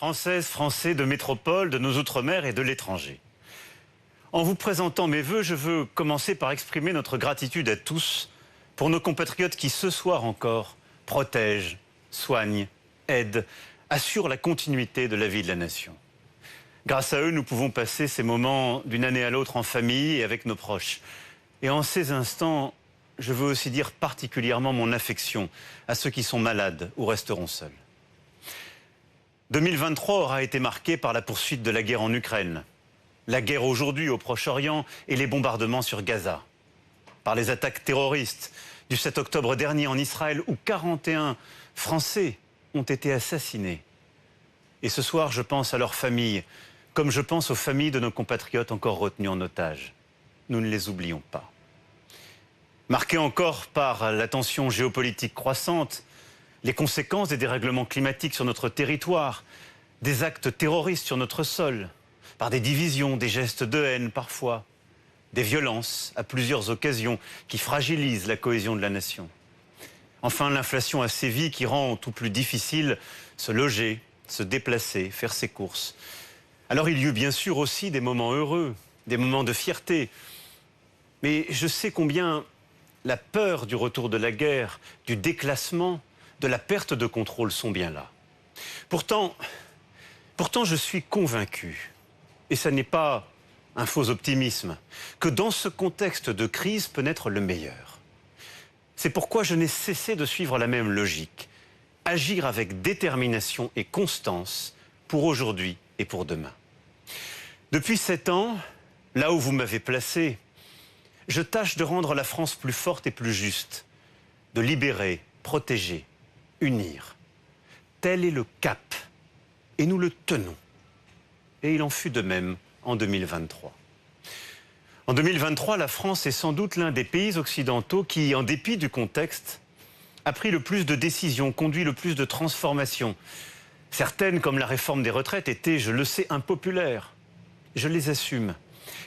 Françaises, Français de métropole, de nos outre-mer et de l'étranger. En vous présentant mes vœux, je veux commencer par exprimer notre gratitude à tous pour nos compatriotes qui, ce soir encore, protègent, soignent, aident, assurent la continuité de la vie de la nation. Grâce à eux, nous pouvons passer ces moments d'une année à l'autre en famille et avec nos proches. Et en ces instants, je veux aussi dire particulièrement mon affection à ceux qui sont malades ou resteront seuls. 2023 aura été marqué par la poursuite de la guerre en Ukraine, la guerre aujourd'hui au Proche-Orient et les bombardements sur Gaza, par les attaques terroristes du 7 octobre dernier en Israël où 41 Français ont été assassinés. Et ce soir, je pense à leurs familles, comme je pense aux familles de nos compatriotes encore retenus en otage. Nous ne les oublions pas. Marqué encore par la tension géopolitique croissante, les conséquences des dérèglements climatiques sur notre territoire, des actes terroristes sur notre sol, par des divisions, des gestes de haine parfois, des violences à plusieurs occasions qui fragilisent la cohésion de la nation. Enfin, l'inflation a sévi qui rend tout plus difficile se loger, se déplacer, faire ses courses. Alors il y eut bien sûr aussi des moments heureux, des moments de fierté. Mais je sais combien la peur du retour de la guerre, du déclassement, de la perte de contrôle sont bien là. Pourtant, je suis convaincu, et ce n'est pas un faux optimisme, que dans ce contexte de crise peut naître le meilleur. C'est pourquoi je n'ai cessé de suivre la même logique, agir avec détermination et constance pour aujourd'hui et pour demain. Depuis 7 ans, là où vous m'avez placé, je tâche de rendre la France plus forte et plus juste, de libérer, protéger, unir. Tel est le cap, et nous le tenons. Et il en fut de même en 2023. En 2023, la France est sans doute l'un des pays occidentaux qui, en dépit du contexte, a pris le plus de décisions, conduit le plus de transformations. Certaines, comme la réforme des retraites, étaient, je le sais, impopulaires. Je les assume,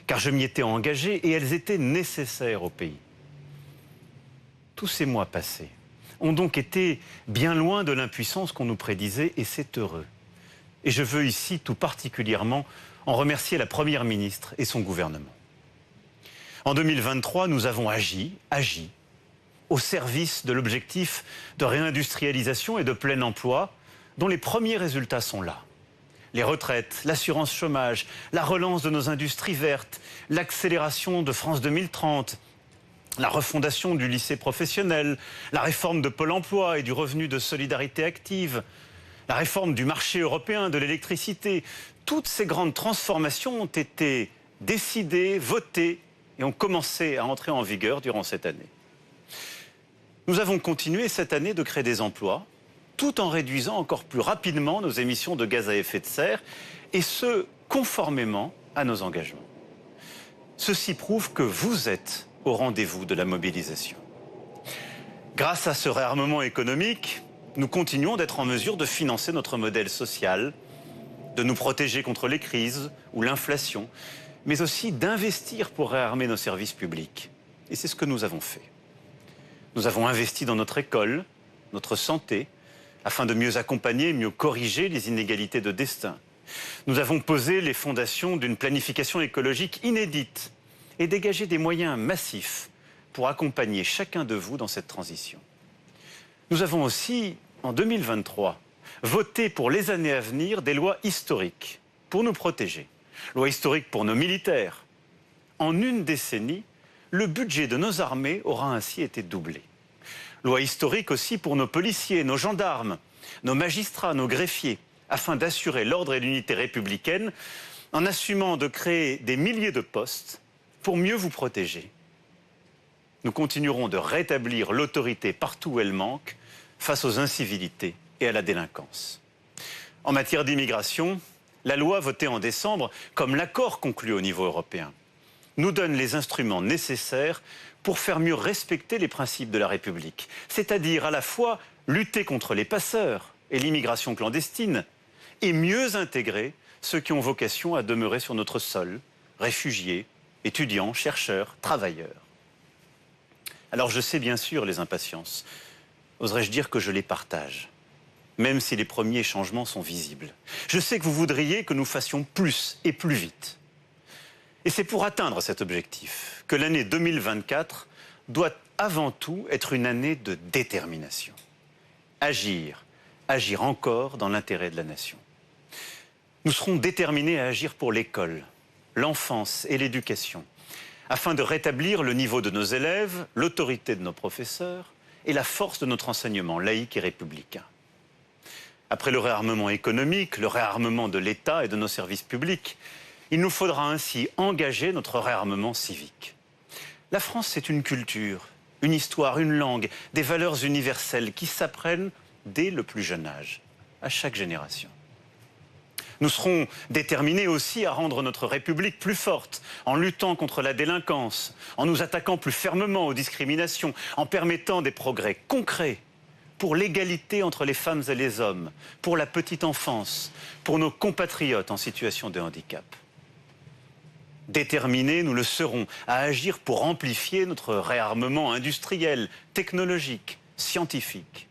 car je m'y étais engagé et elles étaient nécessaires au pays. Tous ces mois passés ont donc été bien loin de l'impuissance qu'on nous prédisait et c'est heureux. Et je veux ici tout particulièrement en remercier la Première ministre et son gouvernement. En 2023, nous avons agi au service de l'objectif de réindustrialisation et de plein emploi dont les premiers résultats sont là. Les retraites, l'assurance chômage, la relance de nos industries vertes, l'accélération de France 2030, la refondation du lycée professionnel, la réforme de Pôle emploi et du revenu de solidarité active, la réforme du marché européen de l'électricité. Toutes ces grandes transformations ont été décidées, votées et ont commencé à entrer en vigueur durant cette année. Nous avons continué cette année de créer des emplois, tout en réduisant encore plus rapidement nos émissions de gaz à effet de serre, et ce, conformément à nos engagements. Ceci prouve que vous êtes au rendez-vous de la mobilisation. Grâce à ce réarmement économique, nous continuons d'être en mesure de financer notre modèle social, de nous protéger contre les crises ou l'inflation, mais aussi d'investir pour réarmer nos services publics. Et c'est ce que nous avons fait. Nous avons investi dans notre école, notre santé, afin de mieux accompagner, mieux corriger les inégalités de destin. Nous avons posé les fondations d'une planification écologique inédite et dégagé des moyens massifs pour accompagner chacun de vous dans cette transition. Nous avons aussi, en 2023, voté pour les années à venir des lois historiques pour nous protéger. Lois historiques pour nos militaires. En une décennie, le budget de nos armées aura ainsi été doublé. Loi historique aussi pour nos policiers, nos gendarmes, nos magistrats, nos greffiers, afin d'assurer l'ordre et l'unité républicaine en assumant de créer des milliers de postes pour mieux vous protéger. Nous continuerons de rétablir l'autorité partout où elle manque face aux incivilités et à la délinquance. En matière d'immigration, la loi votée en décembre, comme l'accord conclu au niveau européen, nous donne les instruments nécessaires pour faire mieux respecter les principes de la République, c'est-à-dire à la fois lutter contre les passeurs et l'immigration clandestine et mieux intégrer ceux qui ont vocation à demeurer sur notre sol, réfugiés, étudiants, chercheurs, travailleurs. Alors je sais bien sûr les impatiences. Oserais-je dire que je les partage. même si les premiers changements sont visibles. Je sais que vous voudriez que nous fassions plus et plus vite. Et c'est pour atteindre cet objectif que l'année 2024 doit avant tout être une année de détermination. Agir, agir encore dans l'intérêt de la nation. Nous serons déterminés à agir pour l'école, l'enfance et l'éducation, afin de rétablir le niveau de nos élèves, l'autorité de nos professeurs et la force de notre enseignement laïque et républicain. Après le réarmement économique, le réarmement de l'État et de nos services publics, il nous faudra ainsi engager notre réarmement civique. La France, c'est une culture, une histoire, une langue, des valeurs universelles qui s'apprennent dès le plus jeune âge, à chaque génération. Nous serons déterminés aussi à rendre notre République plus forte, en luttant contre la délinquance, en nous attaquant plus fermement aux discriminations, en permettant des progrès concrets pour l'égalité entre les femmes et les hommes, pour la petite enfance, pour nos compatriotes en situation de handicap. Déterminés, nous le serons à agir pour amplifier notre réarmement industriel, technologique, scientifique.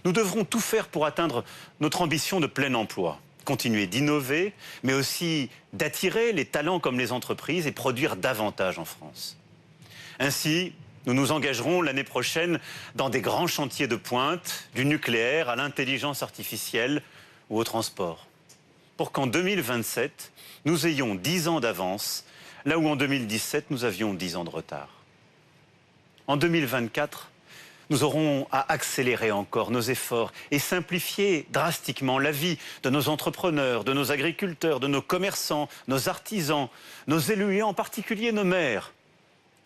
Nous devrons tout faire pour atteindre notre ambition de plein emploi, continuer d'innover, mais aussi d'attirer les talents comme les entreprises et produire davantage en France. Ainsi, nous nous engagerons l'année prochaine dans des grands chantiers de pointe, du nucléaire à l'intelligence artificielle ou au transport, pour qu'en 2027, nous ayons 10 ans d'avance, là où en 2017, nous avions 10 ans de retard. En 2024, nous aurons à accélérer encore nos efforts et simplifier drastiquement la vie de nos entrepreneurs, de nos agriculteurs, de nos commerçants, nos artisans, nos élus et en particulier nos maires,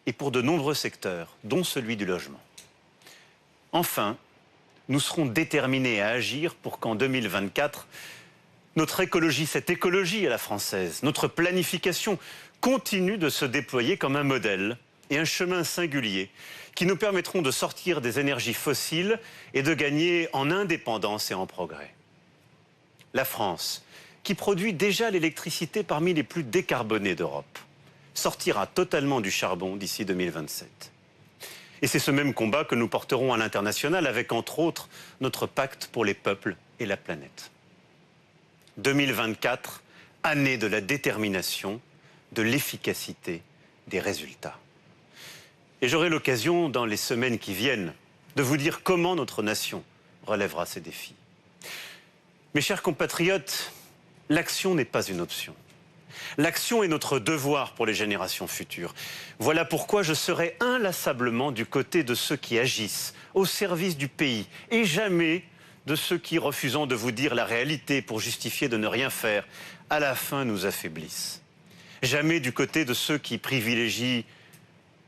et pour de nombreux secteurs, dont celui du logement. Enfin, nous serons déterminés à agir pour qu'en 2024, notre écologie, cette écologie à la française, notre planification continue de se déployer comme un modèle et un chemin singulier qui nous permettront de sortir des énergies fossiles et de gagner en indépendance et en progrès. La France, qui produit déjà l'électricité parmi les plus décarbonées d'Europe, sortira totalement du charbon d'ici 2027. Et c'est ce même combat que nous porterons à l'international avec, entre autres, notre pacte pour les peuples et la planète. 2024, année de la détermination, de l'efficacité, des résultats. Et j'aurai l'occasion, dans les semaines qui viennent, de vous dire comment notre nation relèvera ces défis. Mes chers compatriotes, l'action n'est pas une option. L'action est notre devoir pour les générations futures. Voilà pourquoi je serai inlassablement du côté de ceux qui agissent au service du pays et jamais de ceux qui, refusant de vous dire la réalité pour justifier de ne rien faire, à la fin nous affaiblissent. Jamais du côté de ceux qui privilégient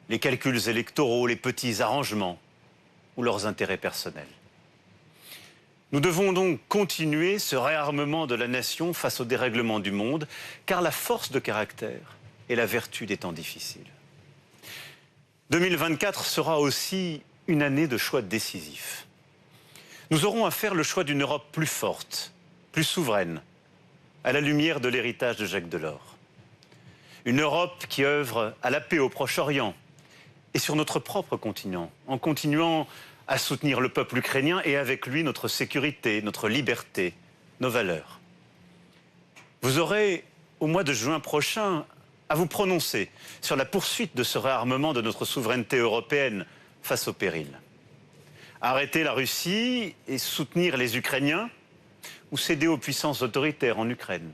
les calculs électoraux, les petits arrangements ou leurs intérêts personnels. Nous devons donc continuer ce réarmement de la nation face au dérèglement du monde, car la force de caractère est la vertu des temps difficiles. 2024 sera aussi une année de choix décisifs. Nous aurons à faire le choix d'une Europe plus forte, plus souveraine, à la lumière de l'héritage de Jacques Delors. Une Europe qui œuvre à la paix au Proche-Orient et sur notre propre continent, en continuant à soutenir le peuple ukrainien et avec lui notre sécurité, notre liberté, nos valeurs. Vous aurez, au mois de juin prochain, à vous prononcer sur la poursuite de ce réarmement de notre souveraineté européenne face au péril. Arrêter la Russie et soutenir les Ukrainiens ou céder aux puissances autoritaires en Ukraine.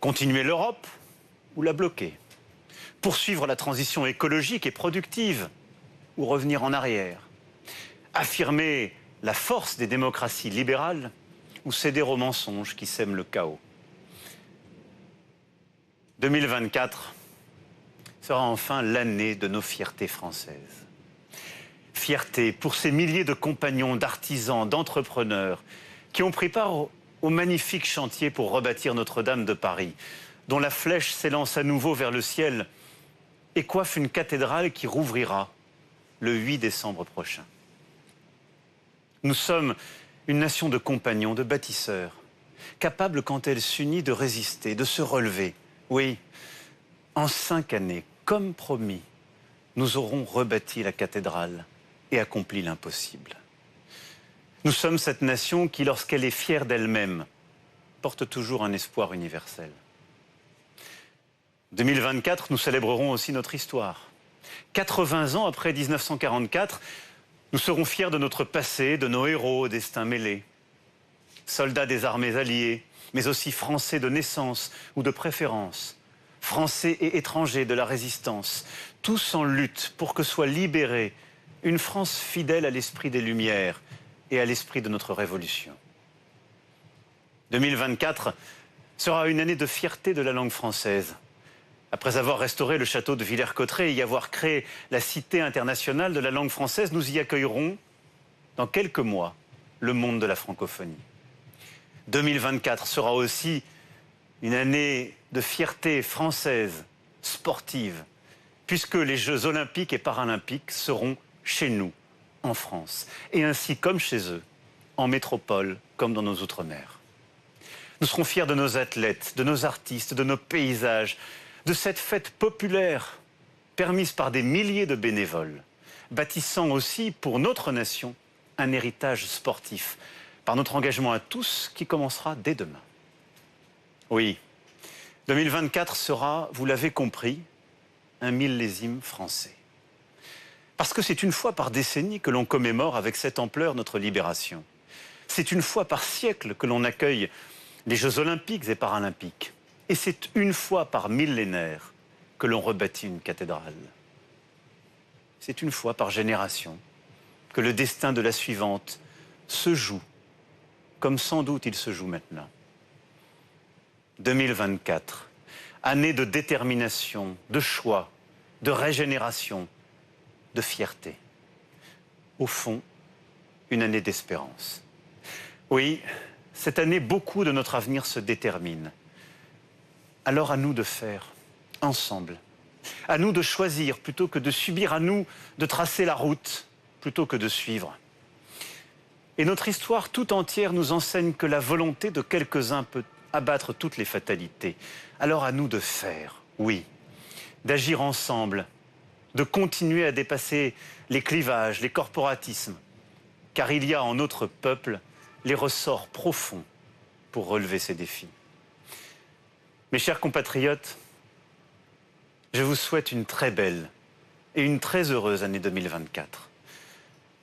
Continuer l'Europe ou la bloquer. Poursuivre la transition écologique et productive ou revenir en arrière. Affirmer la force des démocraties libérales ou céder aux mensonges qui sèment le chaos. 2024 sera enfin l'année de nos fiertés françaises. Fierté pour ces milliers de compagnons, d'artisans, d'entrepreneurs qui ont pris part au magnifique chantier pour rebâtir Notre-Dame de Paris, dont la flèche s'élance à nouveau vers le ciel et coiffe une cathédrale qui rouvrira le 8 décembre prochain. Nous sommes une nation de compagnons, de bâtisseurs, capable quand elle s'unit de résister, de se relever. Oui, en 5 années, comme promis, nous aurons rebâti la cathédrale et accompli l'impossible. Nous sommes cette nation qui, lorsqu'elle est fière d'elle-même, porte toujours un espoir universel. 2024, nous célébrerons aussi notre histoire. 80 ans après 1944, nous serons fiers de notre passé, de nos héros au destin mêlé. Soldats des armées alliées, mais aussi Français de naissance ou de préférence, Français et étrangers de la résistance, tous en lutte pour que soit libérée une France fidèle à l'esprit des Lumières et à l'esprit de notre Révolution. 2024 sera une année de fierté de la langue française. Après avoir restauré le château de Villers-Cotterêts et y avoir créé la Cité internationale de la langue française, nous y accueillerons, dans quelques mois, le monde de la francophonie. 2024 sera aussi une année de fierté française, sportive, puisque les Jeux olympiques et paralympiques seront chez nous, en France, et ainsi comme chez eux, en métropole comme dans nos outre-mer. Nous serons fiers de nos athlètes, de nos artistes, de nos paysages, de cette fête populaire permise par des milliers de bénévoles, bâtissant aussi pour notre nation un héritage sportif, par notre engagement à tous qui commencera dès demain. Oui, 2024 sera, vous l'avez compris, un millésime français. Parce que c'est une fois par décennie que l'on commémore avec cette ampleur notre libération. C'est une fois par siècle que l'on accueille les Jeux olympiques et paralympiques. Et c'est une fois par millénaire que l'on rebâtit une cathédrale. C'est une fois par génération que le destin de la suivante se joue, comme sans doute il se joue maintenant. 2024, année de détermination, de choix, de régénération, de fierté. Au fond, une année d'espérance. Oui, cette année, beaucoup de notre avenir se détermine. Alors à nous de faire, ensemble. À nous de choisir plutôt que de subir, à nous de tracer la route plutôt que de suivre. Et notre histoire tout entière nous enseigne que la volonté de quelques-uns peut abattre toutes les fatalités. Alors à nous de faire, oui, d'agir ensemble, de continuer à dépasser les clivages, les corporatismes, car il y a en notre peuple les ressorts profonds pour relever ces défis. Mes chers compatriotes, je vous souhaite une très belle et une très heureuse année 2024,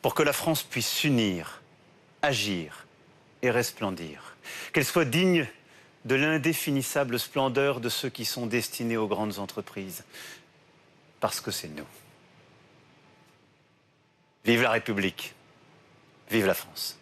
pour que la France puisse s'unir, agir et resplendir, qu'elle soit digne de l'indéfinissable splendeur de ceux qui sont destinés aux grandes entreprises, parce que c'est nous. Vive la République, vive la France.